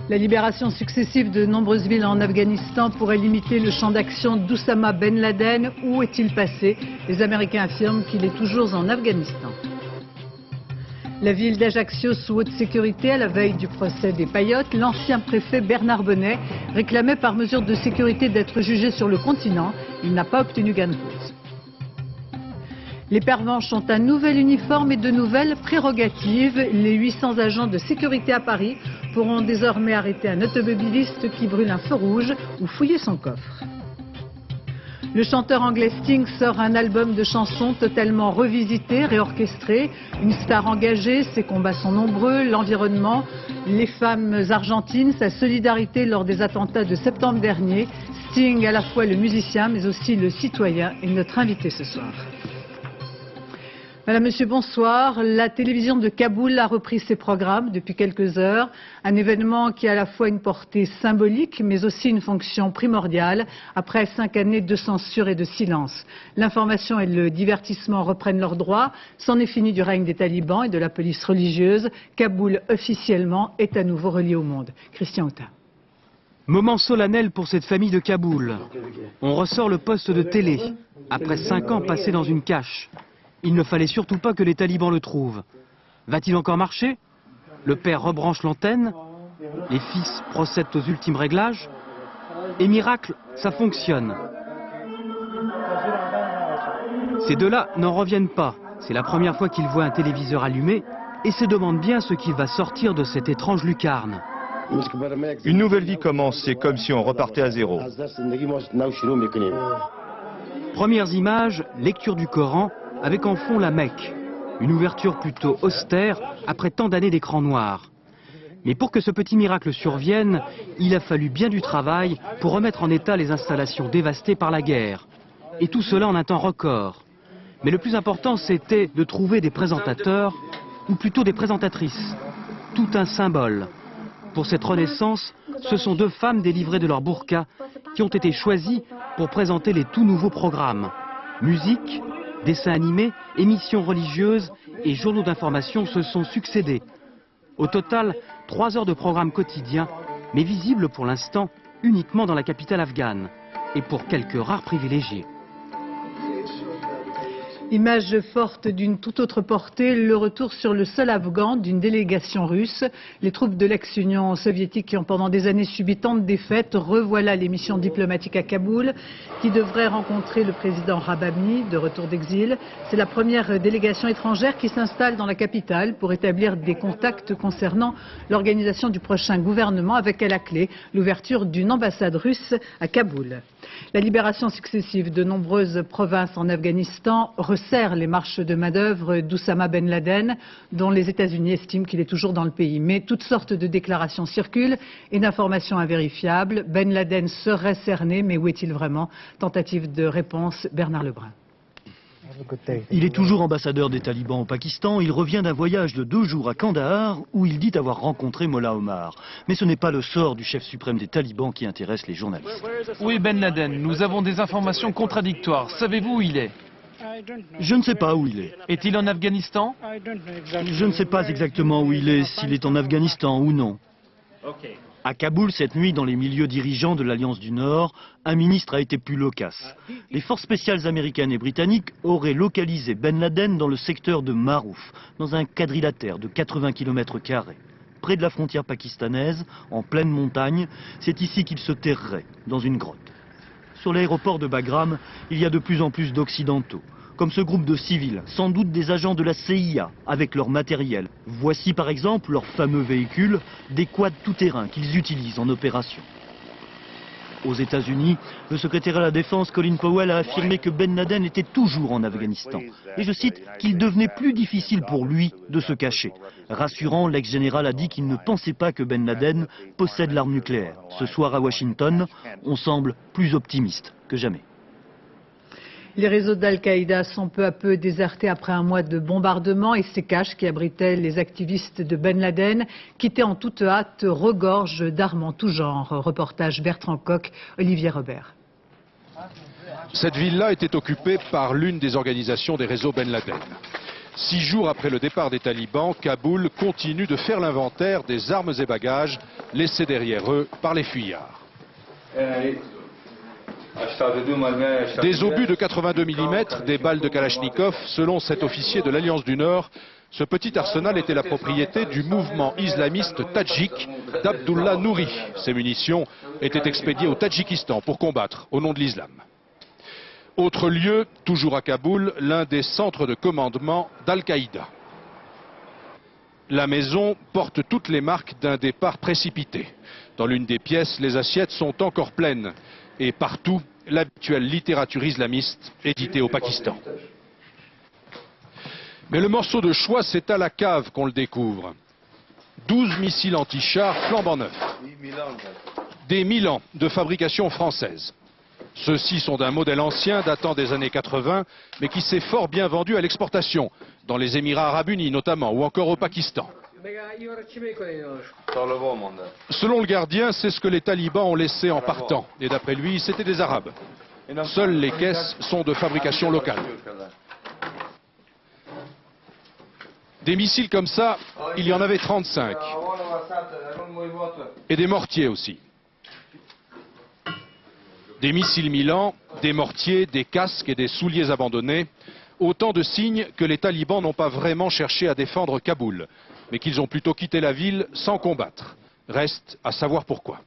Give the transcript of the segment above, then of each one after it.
La libération successive de nombreuses villes en Afghanistan pourrait limiter le champ d'action d'Oussama Ben Laden. Où est-il passé? Les Américains affirment qu'il est toujours en Afghanistan. La ville d'Ajaccio sous haute sécurité à la veille du procès des Paillotes. L'ancien préfet Bernard Bonnet réclamait par mesure de sécurité d'être jugé sur le continent. Il n'a pas obtenu gain de cause. Les Pervenches ont un nouvel uniforme et de nouvelles prérogatives. Les 800 agents de sécurité à Paris pourront désormais arrêter un automobiliste qui brûle un feu rouge ou fouiller son coffre. Le chanteur anglais Sting sort un album de chansons totalement revisité, réorchestré. Une star engagée, ses combats sont nombreux, l'environnement, les femmes argentines, sa solidarité lors des attentats de septembre dernier. Sting, à la fois le musicien mais aussi le citoyen, est notre invité ce soir. Madame, Monsieur, bonsoir. La télévision de Kaboul a repris ses programmes depuis quelques heures. Un événement qui a à la fois une portée symbolique, mais aussi une fonction primordiale, après 5 années de censure et de silence. L'information et le divertissement reprennent leurs droits. C'en est fini du règne des talibans et de la police religieuse. Kaboul, officiellement, est à nouveau relié au monde. Christian Autain. Moment solennel pour cette famille de Kaboul. On ressort le poste de télé, après 5 ans passés dans une cache. Il ne fallait surtout pas que les talibans le trouvent. Va-t-il encore marcher? Le père rebranche l'antenne, les fils procèdent aux ultimes réglages. Et miracle, ça fonctionne. Ces deux-là n'en reviennent pas. C'est la première fois qu'ils voient un téléviseur allumé et se demandent bien ce qui va sortir de cette étrange lucarne. Une nouvelle vie commence, c'est comme si on repartait à zéro. Premières images, lecture du Coran, avec en fond la Mecque. Une ouverture plutôt austère après tant d'années d'écran noir. Mais pour que ce petit miracle survienne, il a fallu bien du travail pour remettre en état les installations dévastées par la guerre. Et tout cela en un temps record. Mais le plus important, c'était de trouver des présentateurs, ou plutôt des présentatrices. Tout un symbole. Pour cette renaissance, ce sont 2 femmes délivrées de leur burqa qui ont été choisies pour présenter les tout nouveaux programmes. Musique, dessins animés, émissions religieuses et journaux d'information se sont succédés. Au total, 3 heures de programme quotidien, mais visibles pour l'instant uniquement dans la capitale afghane et pour quelques rares privilégiés. Image forte d'une toute autre portée, le retour sur le sol afghan d'une délégation russe. Les troupes de l'ex-Union soviétique qui ont pendant des années subi tant de défaites, revoilà les missions diplomatiques à Kaboul, qui devrait rencontrer le président Rabbani, de retour d'exil. C'est la première délégation étrangère qui s'installe dans la capitale pour établir des contacts concernant l'organisation du prochain gouvernement, avec à la clé l'ouverture d'une ambassade russe à Kaboul. La libération successive de nombreuses provinces en Afghanistan resserre les marches de manœuvre d'Oussama Ben Laden, dont les États-Unis estiment qu'il est toujours dans le pays. Mais toutes sortes de déclarations circulent et d'informations invérifiables. Ben Laden serait cerné, mais où est-il vraiment? Tentative de réponse, Bernard Lebrun. Il est toujours ambassadeur des talibans au Pakistan. Il revient d'un voyage de 2 jours à Kandahar où il dit avoir rencontré Mollah Omar. Mais ce n'est pas le sort du chef suprême des talibans qui intéresse les journalistes. Où est Ben Laden? Nous avons des informations contradictoires. Savez-vous où il est? Je ne sais pas où il est. Est-il en Afghanistan? Je ne sais pas exactement où il est, s'il est en Afghanistan ou non. À Kaboul, cette nuit, dans les milieux dirigeants de l'Alliance du Nord, un ministre a été plus loquace. Les forces spéciales américaines et britanniques auraient localisé Ben Laden dans le secteur de Marouf, dans un quadrilatère de 80 km². Près de la frontière pakistanaise, en pleine montagne, c'est ici qu'il se terrerait, dans une grotte. Sur l'aéroport de Bagram, il y a de plus en plus d'Occidentaux, comme ce groupe de civils, sans doute des agents de la CIA, avec leur matériel. Voici par exemple leur fameux véhicule, des quads tout-terrain qu'ils utilisent en opération. Aux États-Unis, le secrétaire à la Défense Colin Powell a affirmé que Ben Laden était toujours en Afghanistan. Et je cite, qu'il devenait plus difficile pour lui de se cacher. Rassurant, l'ex-général a dit qu'il ne pensait pas que Ben Laden possède l'arme nucléaire. Ce soir à Washington, on semble plus optimiste que jamais. Les réseaux d'Al-Qaïda sont peu à peu désertés après un mois de bombardements et ces caches qui abritaient les activistes de Ben Laden, quittées en toute hâte, regorgent d'armes en tout genre. Reportage Bertrand Coq, Olivier Robert. Cette ville-là était occupée par l'une des organisations des réseaux Ben Laden. 6 jours après le départ des talibans, Kaboul continue de faire l'inventaire des armes et bagages laissés derrière eux par les fuyards. Des obus de 82 mm, des balles de Kalachnikov, selon cet officier de l'Alliance du Nord, ce petit arsenal était la propriété du mouvement islamiste tadjik d'Abdullah Nouri. Ces munitions étaient expédiées au Tadjikistan pour combattre au nom de l'islam. Autre lieu, toujours à Kaboul, l'un des centres de commandement d'Al-Qaïda. La maison porte toutes les marques d'un départ précipité. Dans l'une des pièces, les assiettes sont encore pleines. Et partout, l'habituelle littérature islamiste éditée au Pakistan. Mais le morceau de choix, c'est à la cave qu'on le découvre. 12 missiles anti-chars flambant neufs. Des Milan de fabrication française. Ceux-ci sont d'un modèle ancien datant des années 80, mais qui s'est fort bien vendu à l'exportation, dans les Émirats Arabes Unis notamment, ou encore au Pakistan. Selon le gardien, c'est ce que les talibans ont laissé en partant. Et d'après lui, c'était des Arabes. Seules les caisses sont de fabrication locale. Des missiles comme ça, il y en avait 35. Et des mortiers aussi. Des missiles Milan, des mortiers, des casques et des souliers abandonnés. Autant de signes que les talibans n'ont pas vraiment cherché à défendre Kaboul, mais qu'ils ont plutôt quitté la ville sans combattre. Reste à savoir pourquoi.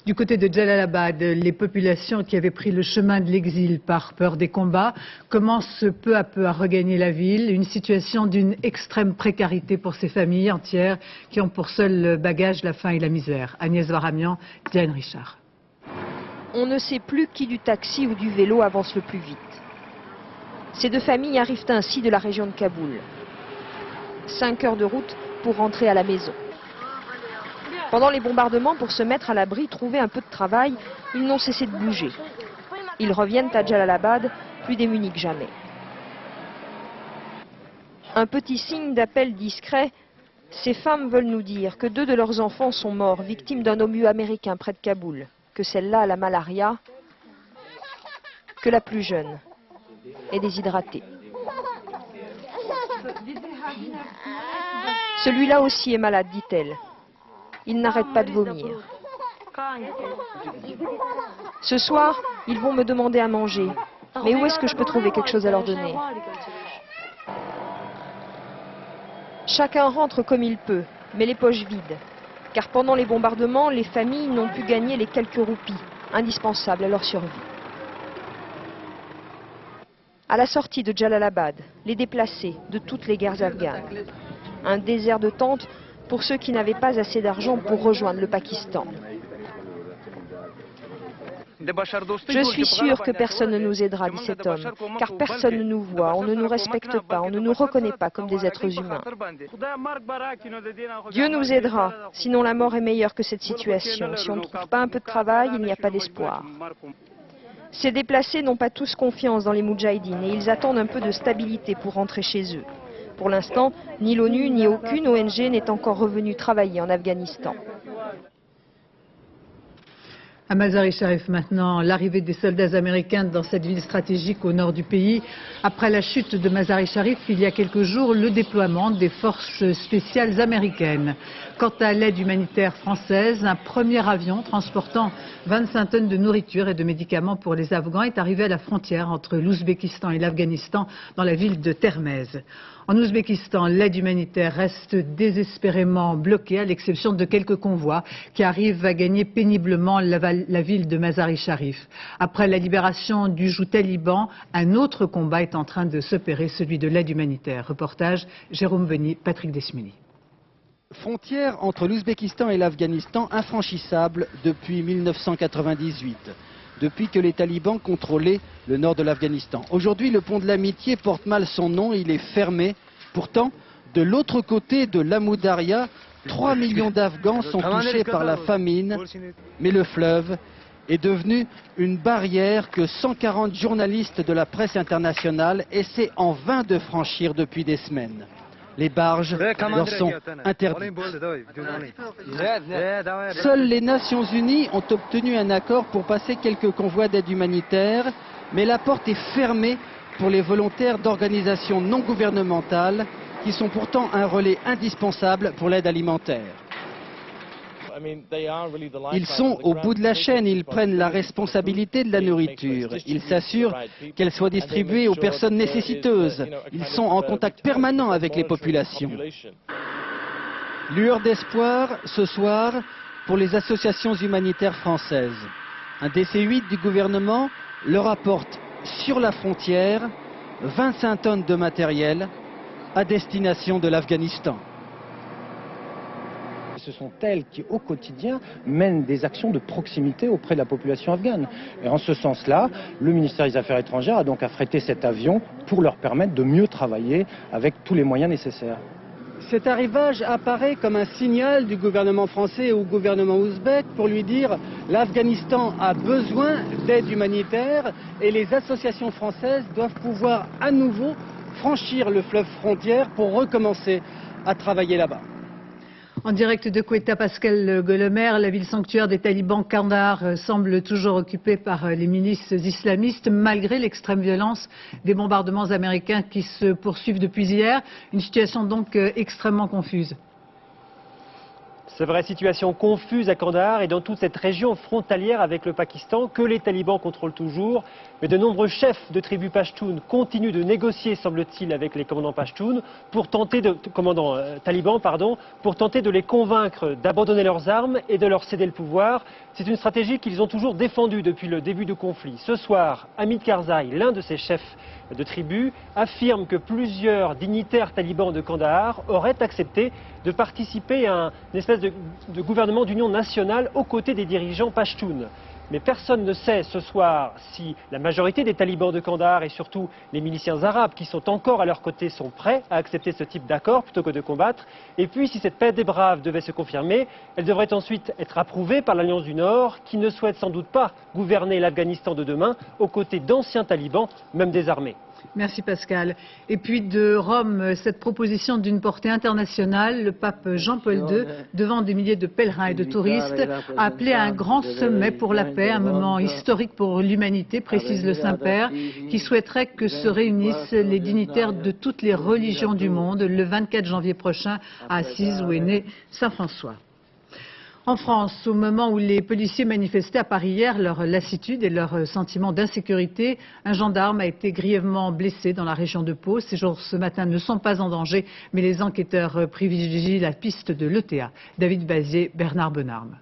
Du côté de Jalalabad, les populations qui avaient pris le chemin de l'exil par peur des combats commencent peu à peu à regagner la ville. Une situation d'une extrême précarité pour ces familles entières qui ont pour seul bagage la faim et la misère. Agnès Varamian, Diane Richard. On ne sait plus qui du taxi ou du vélo avance le plus vite. Ces deux familles arrivent ainsi de la région de Kaboul. 5 heures de route pour rentrer à la maison. Pendant les bombardements, pour se mettre à l'abri, trouver un peu de travail, ils n'ont cessé de bouger. Ils reviennent à Jalalabad, plus démunis que jamais. Un petit signe d'appel discret, ces femmes veulent nous dire que 2 de leurs enfants sont morts, victimes d'un obus américain près de Kaboul, que celle-là a la malaria, que la plus jeune est déshydratée. Celui-là aussi est malade, dit-elle. Il n'arrête pas de vomir. Ce soir, ils vont me demander à manger. Mais où est-ce que je peux trouver quelque chose à leur donner? Chacun rentre comme il peut, mais les poches vides. Car pendant les bombardements, les familles n'ont pu gagner les quelques roupies, indispensables à leur survie. À la sortie de Jalalabad, les déplacés de toutes les guerres afghanes. Un désert de tentes pour ceux qui n'avaient pas assez d'argent pour rejoindre le Pakistan. Je suis sûr que personne ne nous aidera, dit cet homme, car personne ne nous voit, on ne nous respecte pas, on ne nous reconnaît pas comme des êtres humains. Dieu nous aidera, sinon la mort est meilleure que cette situation. Si on ne trouve pas un peu de travail, il n'y a pas d'espoir. Ces déplacés n'ont pas tous confiance dans les Moudjahidines et ils attendent un peu de stabilité pour rentrer chez eux. Pour l'instant, ni l'ONU ni aucune ONG n'est encore revenue travailler en Afghanistan. À Mazar-e-Sharif maintenant, l'arrivée des soldats américains dans cette ville stratégique au nord du pays. Après la chute de Mazar-e-Sharif, il y a quelques jours, le déploiement des forces spéciales américaines. Quant à l'aide humanitaire française, un premier avion transportant 25 tonnes de nourriture et de médicaments pour les Afghans est arrivé à la frontière entre l'Ouzbékistan et l'Afghanistan dans la ville de Termez. En Ouzbékistan, l'aide humanitaire reste désespérément bloquée, à l'exception de quelques convois qui arrivent à gagner péniblement la ville de Mazar-e-Sharif. Après la libération du joug taliban, un autre combat est en train de s'opérer, celui de l'aide humanitaire. Reportage Jérôme Beny, Patrick Desmuni. Frontière entre l'Ouzbékistan et l'Afghanistan infranchissable depuis 1998. Depuis que les talibans contrôlaient le nord de l'Afghanistan. Aujourd'hui, le pont de l'Amitié porte mal son nom, il est fermé. Pourtant, de l'autre côté de l'Amoudaria, 3 millions d'Afghans sont touchés par la famine, mais le fleuve est devenu une barrière que 140 journalistes de la presse internationale essaient en vain de franchir depuis des semaines. Les barges leur sont interdites. Seules les Nations Unies ont obtenu un accord pour passer quelques convois d'aide humanitaire, mais la porte est fermée pour les volontaires d'organisations non gouvernementales qui sont pourtant un relais indispensable pour l'aide alimentaire. Ils sont au bout de la chaîne, ils prennent la responsabilité de la nourriture. Ils s'assurent qu'elle soit distribuée aux personnes nécessiteuses. Ils sont en contact permanent avec les populations. Lueur d'espoir ce soir pour les associations humanitaires françaises. Un DC-8 du gouvernement leur apporte sur la frontière 25 tonnes de matériel à destination de l'Afghanistan. Ce sont elles qui, au quotidien, mènent des actions de proximité auprès de la population afghane. Et en ce sens-là, le ministère des Affaires étrangères a donc affrété cet avion pour leur permettre de mieux travailler avec tous les moyens nécessaires. Cet arrivage apparaît comme un signal du gouvernement français au gouvernement ouzbek pour lui dire l'Afghanistan a besoin d'aide humanitaire et les associations françaises doivent pouvoir à nouveau franchir le fleuve frontière pour recommencer à travailler là-bas. En direct de Quetta, Pascal Golomer, la ville sanctuaire des talibans Kandahar semble toujours occupée par les milices islamistes malgré l'extrême violence des bombardements américains qui se poursuivent depuis hier. Une situation donc extrêmement confuse. C'est vrai, situation confuse à Kandahar et dans toute cette région frontalière avec le Pakistan que les talibans contrôlent toujours. Mais de nombreux chefs de tribus pashtuns continuent de négocier, semble-t-il, avec les commandants talibans pour tenter de les convaincre d'abandonner leurs armes et de leur céder le pouvoir. C'est une stratégie qu'ils ont toujours défendue depuis le début du conflit. Ce soir, Hamid Karzai, l'un de ces chefs de tribus, affirme que plusieurs dignitaires talibans de Kandahar auraient accepté de participer à une espèce de gouvernement d'union nationale aux côtés des dirigeants pashtuns. Mais personne ne sait ce soir si la majorité des talibans de Kandahar et surtout les miliciens arabes qui sont encore à leur côté sont prêts à accepter ce type d'accord plutôt que de combattre. Et puis si cette paix des braves devait se confirmer, elle devrait ensuite être approuvée par l'Alliance du Nord qui ne souhaite sans doute pas gouverner l'Afghanistan de demain aux côtés d'anciens talibans, même désarmés. Merci Pascal. Et puis de Rome, cette proposition d'une portée internationale, le pape Jean-Paul II, devant des milliers de pèlerins et de touristes, a appelé à un grand sommet pour la paix, un moment historique pour l'humanité, précise le Saint-Père, qui souhaiterait que se réunissent les dignitaires de toutes les religions du monde le 24 janvier prochain à Assise où est né Saint François. En France, au moment où les policiers manifestaient à Paris hier leur lassitude et leur sentiment d'insécurité, un gendarme a été grièvement blessé dans la région de Pau. Ces jours ce matin ne sont pas en danger, mais les enquêteurs privilégient la piste de l'ETA. David Bazier, Bernard Benarme.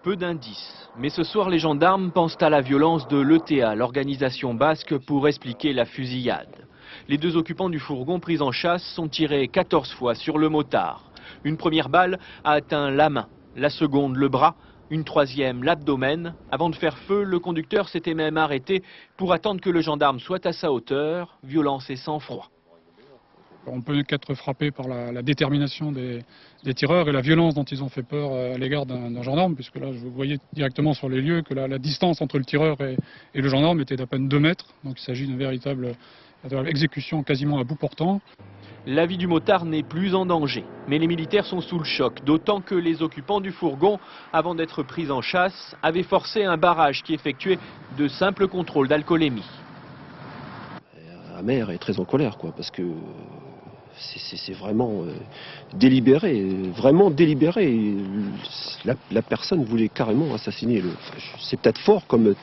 Peu d'indices, mais ce soir les gendarmes pensent à la violence de l'ETA, l'organisation basque, pour expliquer la fusillade. Les deux occupants du fourgon pris en chasse sont tirés 14 fois sur le motard. Une première balle a atteint la main. La seconde, le bras, une troisième, l'abdomen. Avant de faire feu, le conducteur s'était même arrêté pour attendre que le gendarme soit à sa hauteur, violence et sang-froid. On peut qu'être frappé par la détermination des tireurs et la violence dont ils ont fait peur à l'égard d'un gendarme, puisque là, vous voyez directement sur les lieux que la distance entre le tireur et le gendarme était d'à peine 2 mètres. Donc il s'agit d'une véritable exécution quasiment à bout portant. La vie du motard n'est plus en danger, mais les militaires sont sous le choc, d'autant que les occupants du fourgon, avant d'être pris en chasse, avaient forcé un barrage qui effectuait de simples contrôles d'alcoolémie. La mère est très en colère, parce que c'est vraiment délibéré, vraiment délibéré. La personne voulait carrément assassiner. C'est peut-être fort comme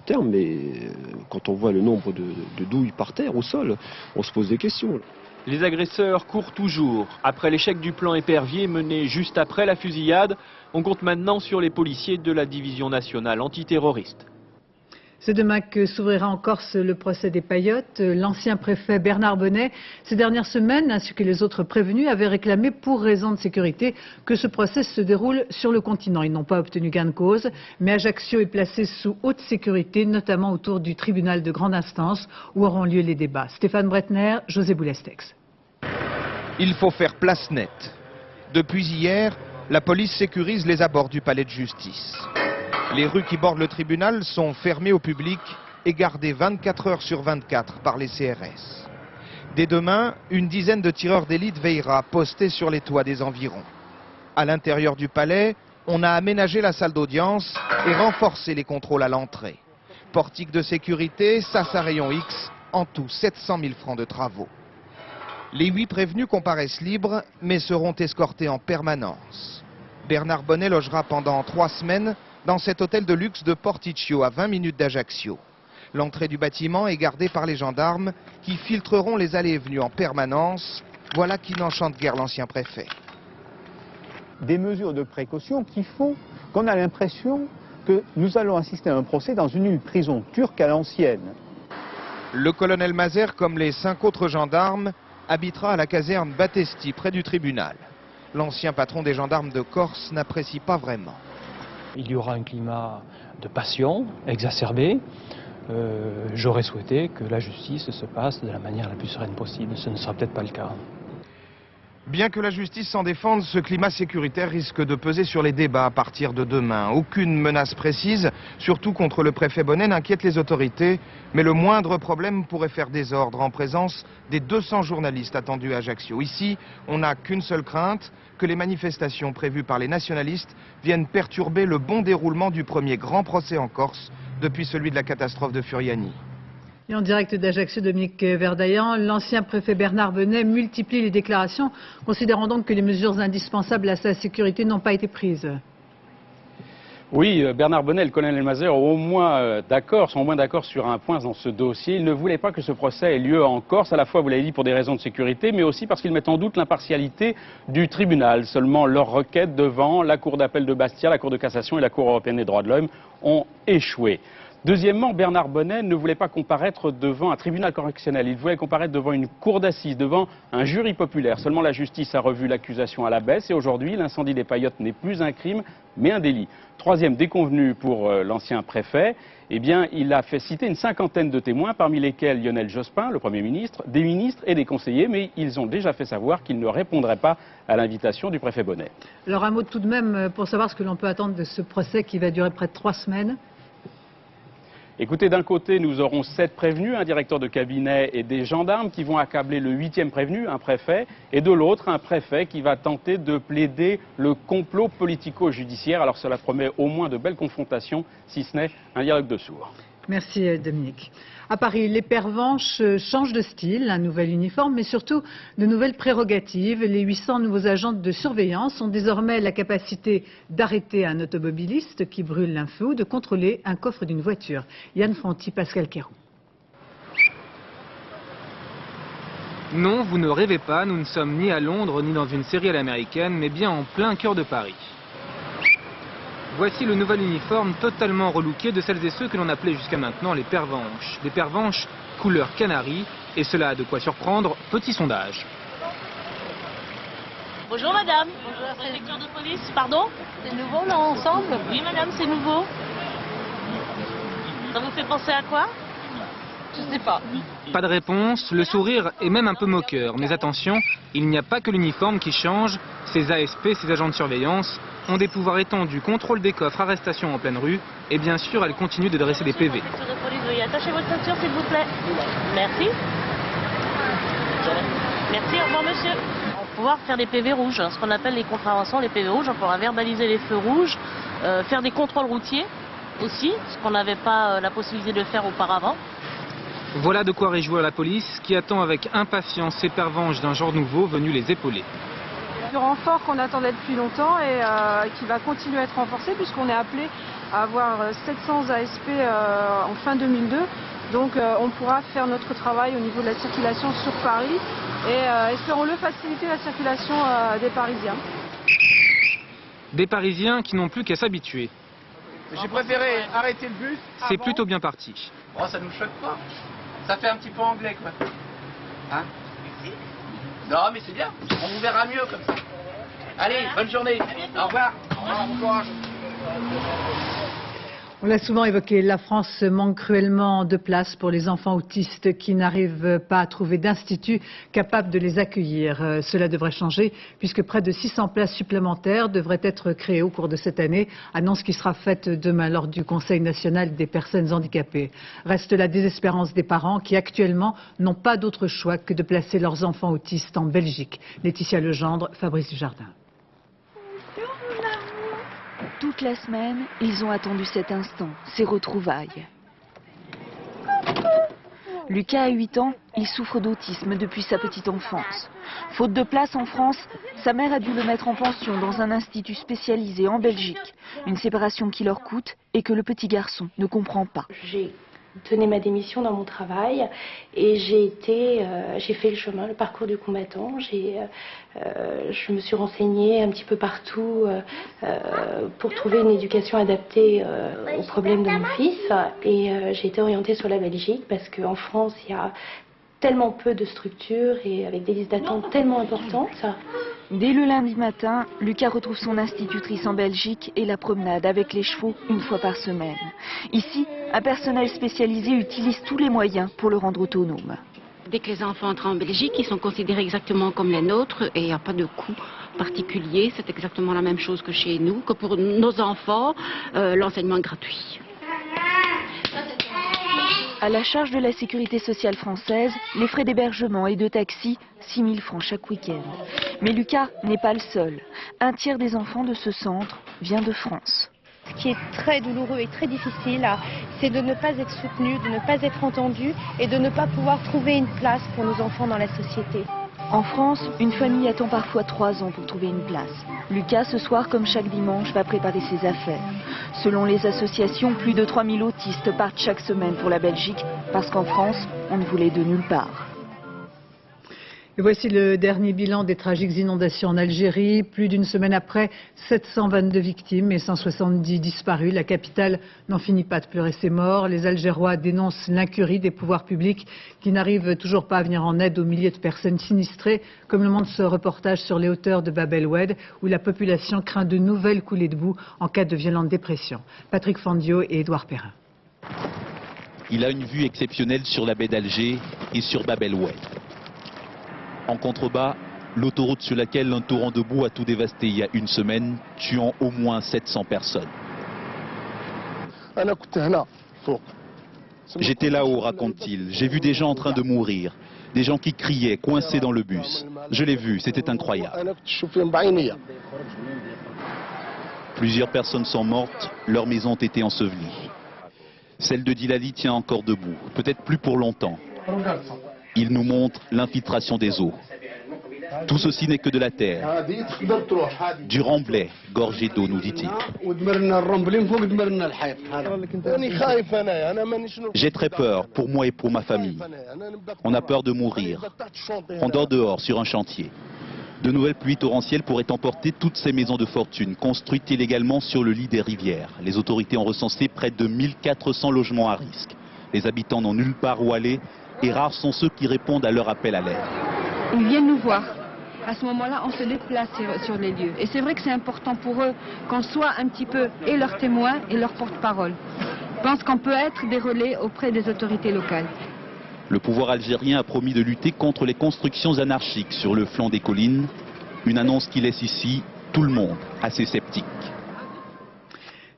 terme, mais quand on voit le nombre de douilles par terre, au sol, on se pose des questions. Les agresseurs courent toujours. Après l'échec du plan épervier mené juste après la fusillade, on compte maintenant sur les policiers de la division nationale antiterroriste. C'est demain que s'ouvrira en Corse le procès des Paillotes. L'ancien préfet Bernard Bonnet, ces dernières semaines, ainsi que les autres prévenus, avaient réclamé pour raison de sécurité que ce procès se déroule sur le continent. Ils n'ont pas obtenu gain de cause, mais Ajaccio est placé sous haute sécurité, notamment autour du tribunal de grande instance où auront lieu les débats. Stéphane Bretner, José Boulestex. Il faut faire place nette. Depuis hier, la police sécurise les abords du palais de justice. Les rues qui bordent le tribunal sont fermées au public et gardées 24 heures sur 24 par les CRS. Dès demain, une dizaine de tireurs d'élite veillera postés sur les toits des environs. À l'intérieur du palais, on a aménagé la salle d'audience et renforcé les contrôles à l'entrée. Portique de sécurité, sas à rayon X En tout, 700 000 francs de travaux. Les 8 prévenus comparaissent libres, mais seront escortés en permanence. Bernard Bonnet logera pendant 3 semaines dans cet hôtel de luxe de Porticcio, à 20 minutes d'Ajaccio. L'entrée du bâtiment est gardée par les gendarmes qui filtreront les allées et venues en permanence. Voilà qui n'enchante guère l'ancien préfet. Des mesures de précaution qui font qu'on a l'impression que nous allons assister à un procès dans une prison turque à l'ancienne. Le colonel Mazer, comme les 5 autres gendarmes, habitera à la caserne Battesti, près du tribunal. L'ancien patron des gendarmes de Corse n'apprécie pas vraiment. Il y aura un climat de passion exacerbé. J'aurais souhaité que la justice se passe de la manière la plus sereine possible. Ce ne sera peut-être pas le cas. Bien que la justice s'en défende, ce climat sécuritaire risque de peser sur les débats à partir de demain. Aucune menace précise, surtout contre le préfet Bonnet, n'inquiète les autorités, mais le moindre problème pourrait faire désordre en présence des 200 journalistes attendus à Ajaccio. Ici, on n'a qu'une seule crainte, que les manifestations prévues par les nationalistes viennent perturber le bon déroulement du premier grand procès en Corse depuis celui de la catastrophe de Furiani. Et en direct d'Ajaccio, Dominique Verdaillan, l'ancien préfet Bernard Bonnet multiplie les déclarations, considérant donc que les mesures indispensables à sa sécurité n'ont pas été prises. Oui, Bernard Bonnet et le colonel Mazer sont au moins d'accord sur un point dans ce dossier. Ils ne voulaient pas que ce procès ait lieu en Corse, à la fois, vous l'avez dit, pour des raisons de sécurité, mais aussi parce qu'ils mettent en doute l'impartialité du tribunal. Seulement, leurs requêtes devant la Cour d'appel de Bastia, la Cour de cassation et la Cour européenne des droits de l'homme ont échoué. Deuxièmement, Bernard Bonnet ne voulait pas comparaître devant un tribunal correctionnel. Il voulait comparaître devant une cour d'assises, devant un jury populaire. Seulement la justice a revu l'accusation à la baisse et aujourd'hui, l'incendie des paillotes n'est plus un crime, mais un délit. Troisième déconvenu pour l'ancien préfet, eh bien, il a fait citer une 50aine de témoins, parmi lesquels Lionel Jospin, le Premier ministre, des ministres et des conseillers, mais ils ont déjà fait savoir qu'ils ne répondraient pas à l'invitation du préfet Bonnet. Alors un mot tout de même pour savoir ce que l'on peut attendre de ce procès qui va durer près de 3 semaines. Écoutez, d'un côté, nous aurons 7 prévenus, un directeur de cabinet et des gendarmes qui vont accabler le 8e prévenu, un préfet, et de l'autre, un préfet qui va tenter de plaider le complot politico-judiciaire. Alors cela promet au moins de belles confrontations, si ce n'est un dialogue de sourds. Merci Dominique. À Paris, les pervenches changent de style, un nouvel uniforme, mais surtout de nouvelles prérogatives. Les 800 nouveaux agents de surveillance ont désormais la capacité d'arrêter un automobiliste qui brûle un feu ou de contrôler un coffre d'une voiture. Yann Fronty, Pascal Quéron. Non, vous ne rêvez pas, nous ne sommes ni à Londres ni dans une série à l'américaine, mais bien en plein cœur de Paris. Voici le nouvel uniforme totalement relooké de celles et ceux que l'on appelait jusqu'à maintenant les pervenches. Des pervenches couleur canari, et cela a de quoi surprendre. Petit sondage. Bonjour madame. Bonjour, préfecture de police, pardon? C'est nouveau là ensemble? Oui madame, c'est nouveau. Ça vous fait penser à quoi? Je sais pas. Pas de réponse, le sourire est même un peu moqueur. Mais attention, il n'y a pas que l'uniforme qui change. Ces ASP, ces agents de surveillance, ont des pouvoirs étendus, contrôle des coffres, arrestation en pleine rue, et bien sûr, elles continuent de dresser des PV. Veuillez attacher votre ceinture, s'il vous plaît. Merci. Merci, au revoir, monsieur. On va pouvoir faire des PV rouges, ce qu'on appelle les contraventions, les PV rouges. On pourra verbaliser les feux rouges, faire des contrôles routiers aussi, ce qu'on n'avait pas la possibilité de faire auparavant. Voilà de quoi réjouir la police, qui attend avec impatience ces pervenches d'un genre nouveau venus les épauler. Du renfort qu'on attendait depuis longtemps et qui va continuer à être renforcé puisqu'on est appelé à avoir 700 ASP en fin 2002. Donc on pourra faire notre travail au niveau de la circulation sur Paris et espérons-le faciliter la circulation des Parisiens. Des Parisiens qui n'ont plus qu'à s'habituer. J'ai préféré arrêter le bus. C'est plutôt bien parti. Oh, ça nous choque pas. Ça fait un petit peu anglais quoi. Hein? Non mais c'est bien, on vous verra mieux comme ça. Allez, bonne journée. Au revoir. Bon courage. On l'a souvent évoqué, la France manque cruellement de place pour les enfants autistes qui n'arrivent pas à trouver d'institut capable de les accueillir. Cela devrait changer puisque près de 600 places supplémentaires devraient être créées au cours de cette année, annonce qui sera faite demain lors du Conseil national des personnes handicapées. Reste la désespérance des parents qui actuellement n'ont pas d'autre choix que de placer leurs enfants autistes en Belgique. Laetitia Legendre, Fabrice Dujardin. Toute la semaine, ils ont attendu cet instant, ces retrouvailles. Lucas a 8 ans, il souffre d'autisme depuis sa petite enfance. Faute de place en France, sa mère a dû le mettre en pension dans un institut spécialisé en Belgique. Une séparation qui leur coûte et que le petit garçon ne comprend pas. J'ai donné ma démission dans mon travail et j'ai fait le chemin, le parcours du combattant. Je me suis renseignée un petit peu partout pour trouver une éducation adaptée aux problèmes de mon fils. Et j'ai été orientée sur la Belgique parce qu'en France, il y a tellement peu de structures et avec des listes d'attente tellement importantes. Dès le lundi matin, Lucas retrouve son institutrice en Belgique et la promenade avec les chevaux une fois par semaine. Ici, un personnel spécialisé utilise tous les moyens pour le rendre autonome. Dès que les enfants entrent en Belgique, ils sont considérés exactement comme les nôtres et il n'y a pas de coût particulier. C'est exactement la même chose que chez nous, que pour nos enfants, l'enseignement est gratuit. À la charge de la sécurité sociale française, les frais d'hébergement et de taxi, 6 000 francs chaque week-end. Mais Lucas n'est pas le seul. Un tiers des enfants de ce centre vient de France. Ce qui est très douloureux et très difficile, c'est de ne pas être soutenu, de ne pas être entendu et de ne pas pouvoir trouver une place pour nos enfants dans la société. En France, une famille attend parfois 3 ans pour trouver une place. Lucas, ce soir, comme chaque dimanche, va préparer ses affaires. Selon les associations, plus de 3 000 autistes partent chaque semaine pour la Belgique, parce qu'en France, on ne voulait de nulle part. Et voici le dernier bilan des tragiques inondations en Algérie. Plus d'une semaine après, 722 victimes et 170 disparus. La capitale n'en finit pas de pleurer ses morts. Les Algérois dénoncent l'incurie des pouvoirs publics qui n'arrivent toujours pas à venir en aide aux milliers de personnes sinistrées, comme le montre ce reportage sur les hauteurs de Bab el Oued, où la population craint de nouvelles coulées de boue en cas de violente dépression. Patrick Fandio et Édouard Perrin. Il a une vue exceptionnelle sur la baie d'Alger et sur Bab el Oued. En contrebas, l'autoroute sur laquelle un torrent de boue a tout dévasté il y a une semaine, tuant au moins 700 personnes. J'étais là-haut, raconte-t-il. J'ai vu des gens en train de mourir, des gens qui criaient, coincés dans le bus. Je l'ai vu, c'était incroyable. Plusieurs personnes sont mortes, leurs maisons ont été ensevelies. Celle de Dilali tient encore debout, peut-être plus pour longtemps. Il nous montre l'infiltration des eaux. Tout ceci n'est que de la terre. Du remblai gorgé d'eau, nous dit-il. J'ai très peur, pour moi et pour ma famille. On a peur de mourir. On dort dehors, sur un chantier. De nouvelles pluies torrentielles pourraient emporter toutes ces maisons de fortune, construites illégalement sur le lit des rivières. Les autorités ont recensé près de 1400 logements à risque. Les habitants n'ont nulle part où aller. Et rares sont ceux qui répondent à leur appel à l'aide. Ils viennent nous voir. À ce moment-là, on se déplace sur les lieux. Et c'est vrai que c'est important pour eux qu'on soit un petit peu et leurs témoins et leurs porte-parole. Je pense qu'on peut être des relais auprès des autorités locales. Le pouvoir algérien a promis de lutter contre les constructions anarchiques sur le flanc des collines. Une annonce qui laisse ici tout le monde assez sceptique.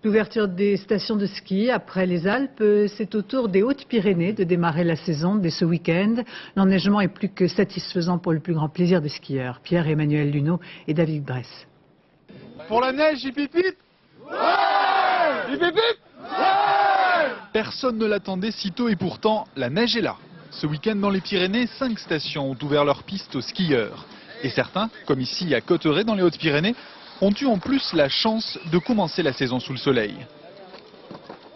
L'ouverture des stations de ski après les Alpes, c'est au tour des Hautes-Pyrénées de démarrer la saison dès ce week-end. L'enneigement est plus que satisfaisant pour le plus grand plaisir des skieurs. Pierre-Emmanuel Luneau et David Bress. Pour la neige, hip hip hip. Ouais! Hip hip hip. Ouais! Personne ne l'attendait si tôt et pourtant, la neige est là. Ce week-end dans les Pyrénées, 5 stations ont ouvert leurs pistes aux skieurs. Et certains, comme ici à Cotteret dans les Hautes-Pyrénées, ont eu en plus la chance de commencer la saison sous le soleil.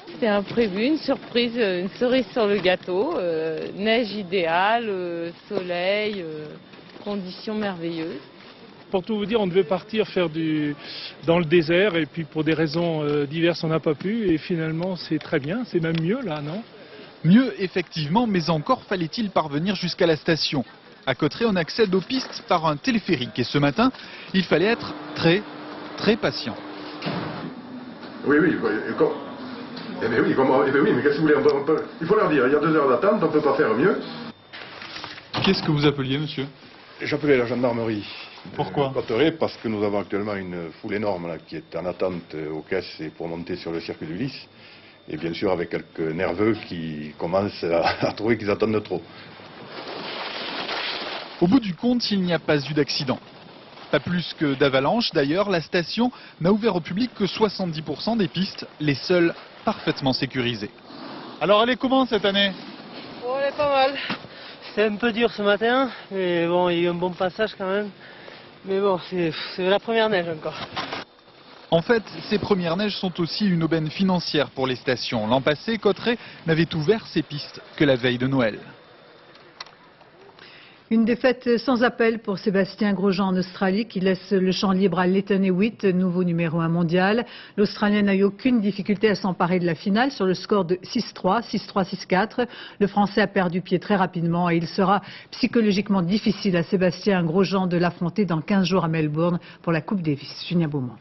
C'était imprévu, une surprise, une cerise sur le gâteau, neige idéale, soleil, conditions merveilleuses. Pour tout vous dire, on devait partir faire dans le désert et puis pour des raisons diverses on n'a pas pu et finalement c'est très bien, c'est même mieux là, non? Mieux effectivement, mais encore fallait-il parvenir jusqu'à la station. À Cotteret, on accède aux pistes par un téléphérique et ce matin, il fallait être très patient. Oui, mais qu'est-ce que vous voulez, il faut leur dire, il y a 2 heures d'attente, on ne peut pas faire mieux. Qu'est-ce que vous appeliez, monsieur? J'appelais la gendarmerie. Pourquoi? Cotteret, parce que nous avons actuellement une foule énorme là, qui est en attente aux caisses et pour monter sur le circuit d'Ulysse. Et bien sûr avec quelques nerveux qui commencent à trouver qu'ils attendent trop. Au bout du compte, il n'y a pas eu d'accident. Pas plus que d'avalanche. D'ailleurs, la station n'a ouvert au public que 70% des pistes, les seules parfaitement sécurisées. Alors, elle est comment cette année? Oh, elle est pas mal. C'était un peu dur ce matin, mais bon, il y a eu un bon passage quand même. Mais bon, c'est la première neige encore. En fait, ces premières neiges sont aussi une aubaine financière pour les stations. L'an passé, Cotterêts n'avait ouvert ses pistes que la veille de Noël. Une défaite sans appel pour Sébastien Grosjean en Australie qui laisse le champ libre à Lleyton Hewitt, nouveau numéro 1 mondial. L'Australien n'a eu aucune difficulté à s'emparer de la finale sur le score de 6-3, 6-3, 6-4. Le Français a perdu pied très rapidement et il sera psychologiquement difficile à Sébastien Grosjean de l'affronter dans 15 jours à Melbourne pour la Coupe Davis. Julien Beaumont.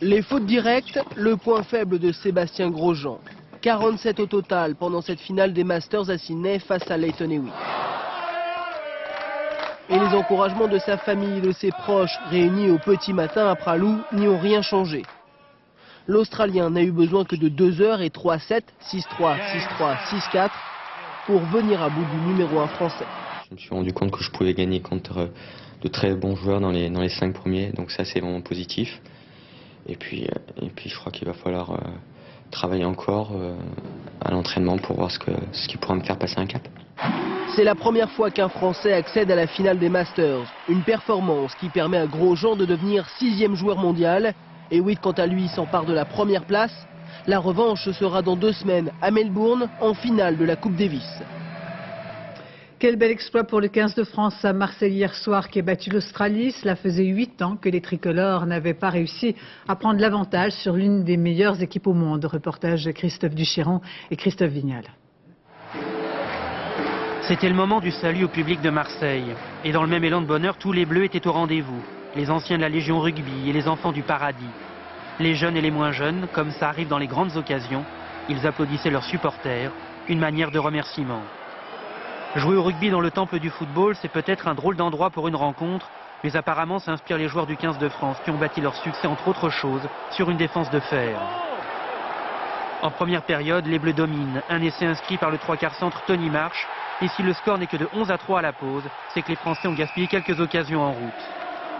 Les fautes directes, le point faible de Sébastien Grosjean. 47 au total pendant cette finale des Masters à Sydney face à Lleyton Hewitt. Et les encouragements de sa famille et de ses proches réunis au petit matin à Pralou n'y ont rien changé. L'Australien n'a eu besoin que de 2 heures et 3 sets, 6-3, 6-3, 6-4, pour venir à bout du numéro 1 français. Je me suis rendu compte que je pouvais gagner contre de très bons joueurs dans les 5 premiers, donc ça c'est vraiment positif. Et puis je crois qu'il va falloir travailler encore à l'entraînement pour voir ce qui pourra me faire passer un cap. C'est la première fois qu'un Français accède à la finale des Masters. Une performance qui permet à Grosjean de devenir 6e joueur mondial. Et Hewitt, quant à lui, s'empare de la première place. La revanche sera dans 2 semaines à Melbourne, en finale de la Coupe Davis. Quel bel exploit pour le 15 de France à Marseille hier soir qui a battu l'Australie. Cela faisait 8 ans que les tricolores n'avaient pas réussi à prendre l'avantage sur l'une des meilleures équipes au monde. Reportage Christophe Duchiron et Christophe Vignal. C'était le moment du salut au public de Marseille. Et dans le même élan de bonheur, tous les Bleus étaient au rendez-vous. Les anciens de la Légion Rugby et les enfants du paradis. Les jeunes et les moins jeunes, comme ça arrive dans les grandes occasions, ils applaudissaient leurs supporters, une manière de remerciement. Jouer au rugby dans le temple du football, c'est peut-être un drôle d'endroit pour une rencontre, mais apparemment ça inspire les joueurs du 15 de France qui ont bâti leur succès entre autres choses sur une défense de fer. En première période, les Bleus dominent, un essai inscrit par le 3/4 centre Tony Marsh, et si le score n'est que de 11-3 à la pause, c'est que les Français ont gaspillé quelques occasions en route.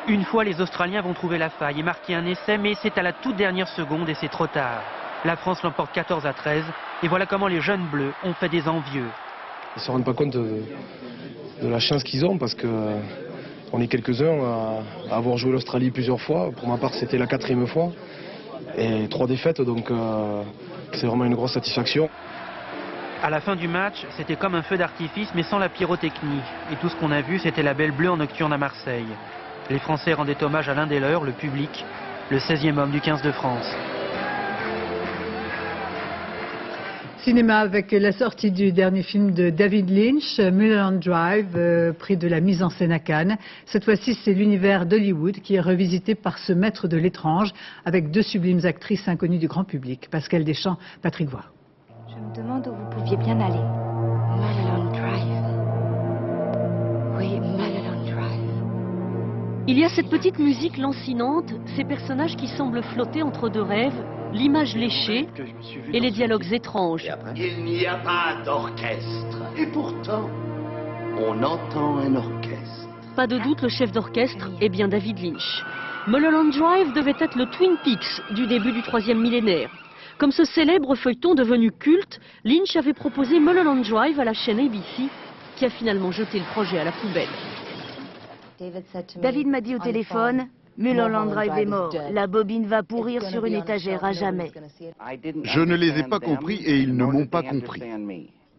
Une fois, les Australiens vont trouver la faille et marquer un essai, mais c'est à la toute dernière seconde et c'est trop tard. La France l'emporte 14-13, et voilà comment les jeunes Bleus ont fait des envieux. Ils ne se rendent pas compte de la chance qu'ils ont parce qu'on est quelques-uns à avoir joué l'Australie plusieurs fois. Pour ma part, c'était la 4e fois et 3 défaites, donc c'est vraiment une grosse satisfaction. À la fin du match, c'était comme un feu d'artifice mais sans la pyrotechnie. Et tout ce qu'on a vu, c'était la Belle Bleue en nocturne à Marseille. Les Français rendaient hommage à l'un des leurs, le public, le 16e homme du 15 de France. Cinéma avec la sortie du dernier film de David Lynch, Mulholland Drive, prix de la mise en scène à Cannes. Cette fois-ci, c'est l'univers d'Hollywood qui est revisité par ce maître de l'étrange avec 2 sublimes actrices inconnues du grand public, Pascal Deschamps, Patrick Voix. Je me demande où vous pouviez bien aller. Mulholland Drive. Oui, Mulholland Drive. Il y a cette petite musique lancinante, ces personnages qui semblent flotter entre 2 rêves, l'image léchée et les dialogues étranges. Il n'y a pas d'orchestre. Et pourtant, on entend un orchestre. Pas de doute, le chef d'orchestre est bien David Lynch. Mulholland Drive devait être le Twin Peaks du début du 3e millénaire. Comme ce célèbre feuilleton devenu culte, Lynch avait proposé Mulholland Drive à la chaîne ABC, qui a finalement jeté le projet à la poubelle. David m'a dit au téléphone, Mulholland Drive est mort. La bobine va pourrir sur une étagère à jamais. Je ne les ai pas compris et ils ne m'ont pas compris.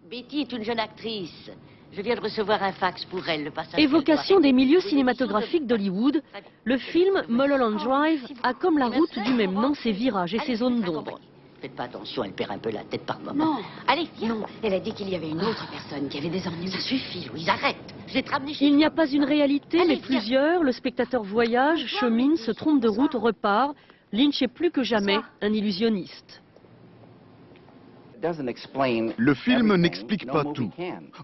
Betty est une jeune actrice. Je viens de recevoir un fax pour elle. Le passage Évocation des milieux cinématographiques d'Hollywood, le film Mulholland Drive a comme la route du même nom ses virages et ses zones d'ombre. Faites pas attention, elle perd un peu la tête par moment. Non, Allez, viens. non, elle a dit qu'il y avait une autre personne qui avait des ennuis. Ça suffit, Louise, arrête. Je vais te ramener chez Il n'y a pas une réalité, Allez, mais plusieurs. Le spectateur voyage, chemine, se trompe de route, repart. Lynch est plus que jamais un illusionniste. Le film n'explique pas tout.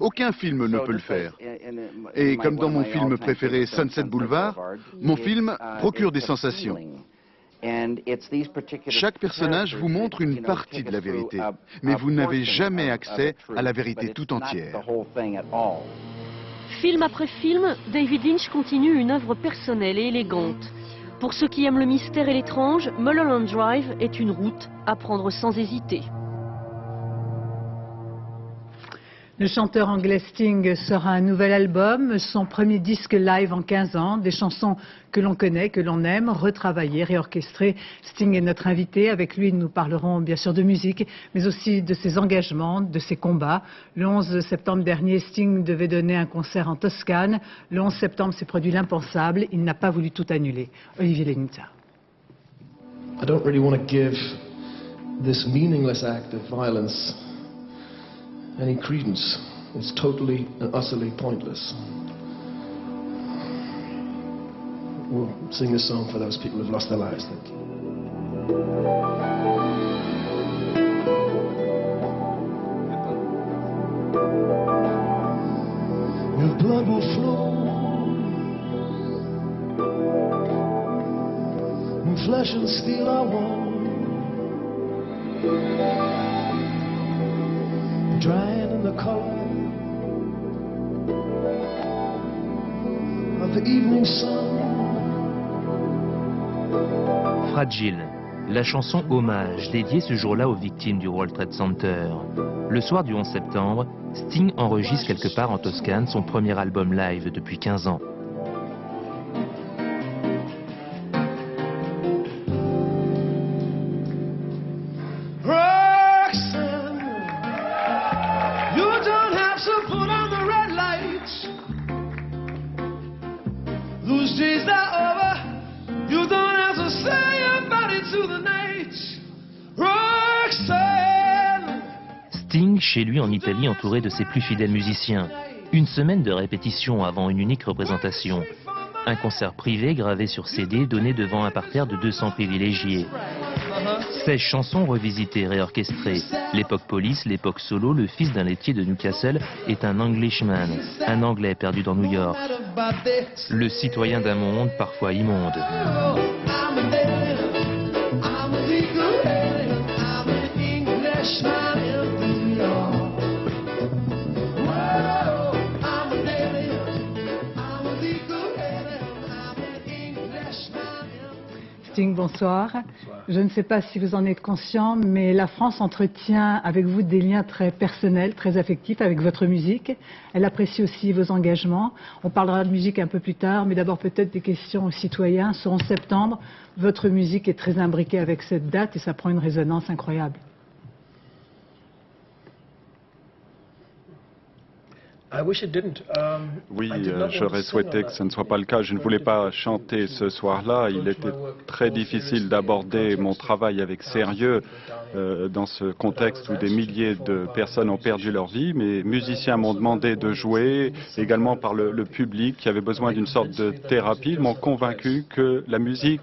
Aucun film ne peut le faire. Et comme dans mon film préféré Sunset Boulevard, mon film procure des sensations. Chaque personnage vous montre une partie de la vérité, mais vous n'avez jamais accès à la vérité tout entière. Film après film, David Lynch continue une œuvre personnelle et élégante. Pour ceux qui aiment le mystère et l'étrange, Mulholland Drive est une route à prendre sans hésiter. Le chanteur anglais Sting sort un nouvel album, son premier disque live en 15 ans, des chansons que l'on connaît, que l'on aime, retravaillées, réorchestrées. Sting est notre invité, avec lui nous parlerons bien sûr de musique, mais aussi de ses engagements, de ses combats. Le 11 septembre dernier, Sting devait donner un concert en Toscane. Le 11 septembre s'est produit l'impensable, il n'a pas voulu tout annuler. Olivier Lenita. I don't really want to give this meaningless act of violence any credence. It's totally and utterly pointless. We'll sing this song for those people who've lost their lives. Thank you. Your blood will flow, and flesh and steel are one. Drying in the color of the evening sun. Fragile, la chanson hommage dédiée ce jour-là aux victimes du World Trade Center. Le soir du 11 septembre, Sting enregistre quelque part en Toscane son premier album live depuis 15 ans. Sting, chez lui en Italie, entouré de ses plus fidèles musiciens. Une semaine de répétition avant une unique représentation. Un concert privé gravé sur CD donné devant un parterre de 200 privilégiés. 16 chansons revisitées, réorchestrées. L'époque police, l'époque solo, le fils d'un laitier de Newcastle est un Englishman, un Anglais perdu dans New York. Le citoyen d'un monde parfois immonde. Sting, bonsoir. Je ne sais pas si vous en êtes conscient, mais la France entretient avec vous des liens très personnels, très affectifs avec votre musique. Elle apprécie aussi vos engagements. On parlera de musique un peu plus tard, mais d'abord peut-être des questions aux citoyens. Ce 11 septembre, votre musique est très imbriquée avec cette date et ça prend une résonance incroyable. Oui, j'aurais souhaité que ce ne soit pas le cas. Je ne voulais pas chanter ce soir-là. Il était très difficile d'aborder mon travail avec sérieux dans ce contexte où des milliers de personnes ont perdu leur vie. Mes musiciens m'ont demandé de jouer, également par le public qui avait besoin d'une sorte de thérapie. Ils m'ont convaincu que la musique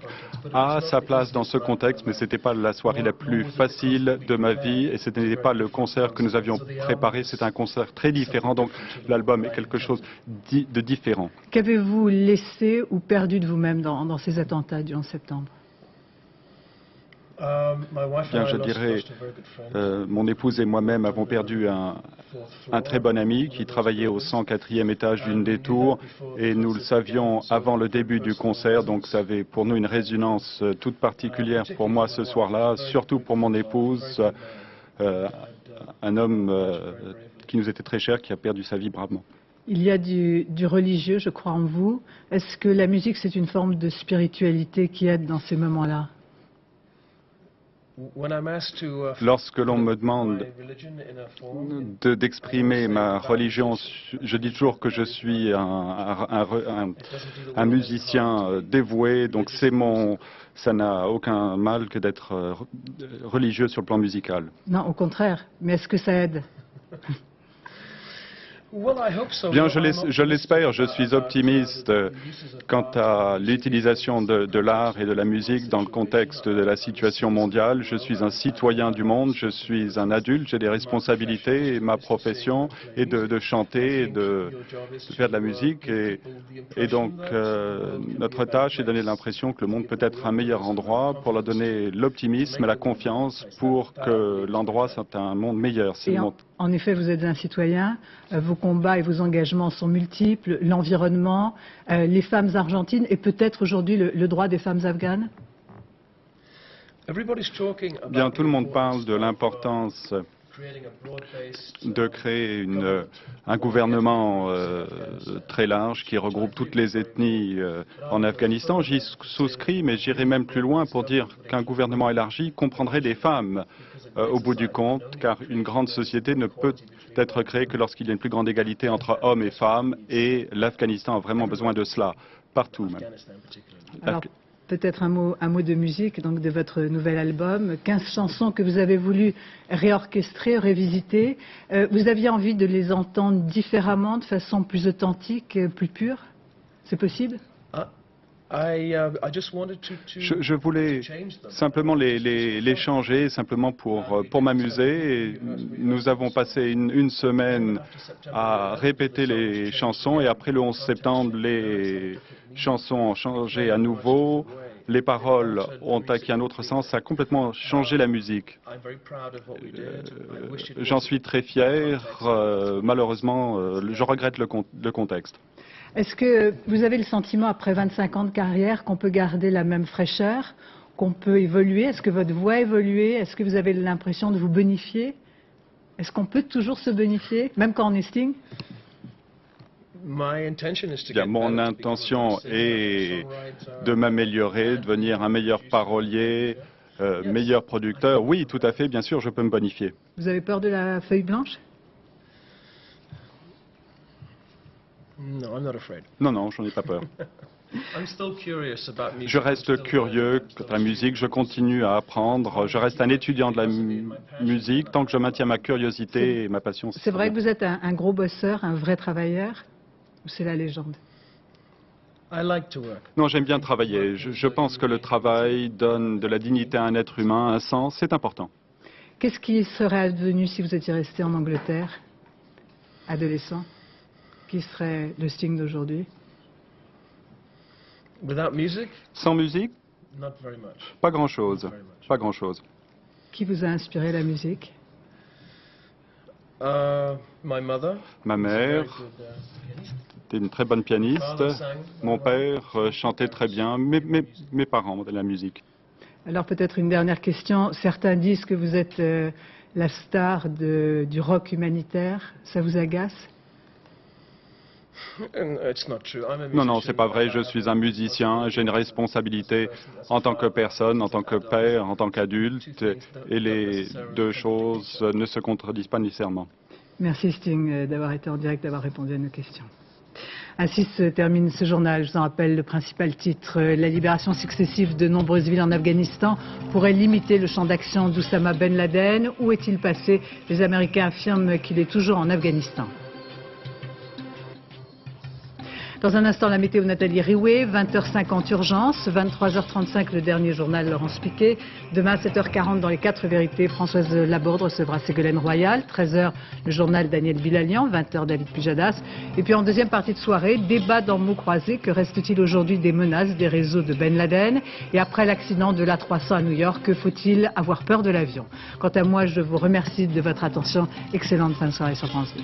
a sa place dans ce contexte, mais ce n'était pas la soirée la plus facile de ma vie et ce n'était pas le concert que nous avions préparé. C'est un concert très différent. Donc, l'album est quelque chose de différent. Qu'avez-vous laissé ou perdu de vous-même dans ces attentats du 11 septembre? Bien, je dirais, mon épouse et moi-même avons perdu un très bon ami qui travaillait au 104e étage d'une des tours et nous le savions avant le début du concert, donc ça avait pour nous une résonance toute particulière pour moi ce soir-là, surtout pour mon épouse, un homme qui nous était très cher, qui a perdu sa vie bravement. Il y a du religieux, je crois, en vous. Est-ce que la musique, c'est une forme de spiritualité qui aide dans ces moments-là? Lorsque l'on me demande d'exprimer ma religion, je dis toujours que je suis un musicien dévoué, donc ça n'a aucun mal que d'être religieux sur le plan musical. Non, au contraire. Mais est-ce que ça aide? Bien, je l'espère. Je suis optimiste quant à l'utilisation de l'art et de la musique dans le contexte de la situation mondiale. Je suis un citoyen du monde, je suis un adulte, j'ai des responsabilités et ma profession est de chanter et de faire de la musique. Et donc, notre tâche est de donner l'impression que le monde peut être un meilleur endroit pour leur donner l'optimisme et la confiance pour que l'endroit soit un monde meilleur. En effet, vous êtes un citoyen, vos combats et vos engagements sont multiples, l'environnement, les femmes argentines et peut-être aujourd'hui le droit des femmes afghanes? Bien, tout le monde parle de l'importance de créer un gouvernement très large qui regroupe toutes les ethnies en Afghanistan. J'y souscris, mais j'irai même plus loin pour dire qu'un gouvernement élargi comprendrait les femmes au bout du compte, car une grande société ne peut être créée que lorsqu'il y a une plus grande égalité entre hommes et femmes, et l'Afghanistan a vraiment besoin de cela, partout même. Alors, peut-être un mot de musique, donc de votre nouvel album, 15 chansons que vous avez voulu réorchestrer, revisiter. Vous aviez envie de les entendre différemment, de façon plus authentique, plus pure? C'est possible? Je voulais simplement les changer, simplement pour m'amuser. Et nous avons passé une semaine à répéter les chansons et après le 11 septembre, les chansons ont changé à nouveau. Les paroles ont acquis un autre sens, ça a complètement changé la musique. J'en suis très fier. Malheureusement, je regrette le contexte. Est-ce que vous avez le sentiment, après 25 ans de carrière, qu'on peut garder la même fraîcheur, qu'on peut évoluer? Est-ce que votre voix a évolué? Est-ce que vous avez l'impression de vous bonifier? Est-ce qu'on peut toujours se bonifier, même quand on est Sting? Mon intention est de m'améliorer, de devenir un meilleur parolier, meilleur producteur. Oui, tout à fait, bien sûr, je peux me bonifier. Vous avez peur de la feuille blanche? Non, j'en ai pas peur. Je reste curieux quant à la musique, je continue à apprendre, je reste un étudiant de la musique, tant que je maintiens ma curiosité et ma passion. C'est vrai que vous êtes un gros bosseur, un vrai travailleur, ou c'est la légende? Non, j'aime bien travailler. Je pense que le travail donne de la dignité à un être humain, un sens, c'est important. Qu'est-ce qui serait advenu si vous étiez resté en Angleterre, adolescent? Qui serait le Sting d'aujourd'hui? Sans musique? Pas grand-chose. Pas grand-chose. Qui vous a inspiré la musique? Ma mère était une très bonne pianiste. Mon père chantait très bien. Mes parents de la musique. Alors peut-être une dernière question. Certains disent que vous êtes la star du rock humanitaire. Ça vous agace? Non, c'est pas vrai. Je suis un musicien. J'ai une responsabilité en tant que personne, en tant que père, en tant qu'adulte. Et les deux choses ne se contredisent pas nécessairement. Merci Sting d'avoir été en direct, d'avoir répondu à nos questions. Ainsi se termine ce journal. Je vous en rappelle le principal titre. La libération successive de nombreuses villes en Afghanistan pourrait limiter le champ d'action d'Oussama Ben Laden. Où est-il passé? Les Américains affirment qu'il est toujours en Afghanistan. Dans un instant, la météo, Nathalie Riouet, 20h50 urgence, 23h35 le dernier journal Laurence Piquet. Demain, 7h40 dans les 4 vérités, Françoise Laborde recevra Ségolène Royal. 13h, le journal Daniel Bilalian, 20h David Pujadas. Et puis en deuxième partie de soirée, débat dans mots croisés. Que reste-t-il aujourd'hui des menaces des réseaux de Ben Laden? Et après l'accident de l'A300 à New York, que faut-il avoir peur de l'avion? Quant à moi, je vous remercie de votre attention. Excellente fin de soirée sur France 2.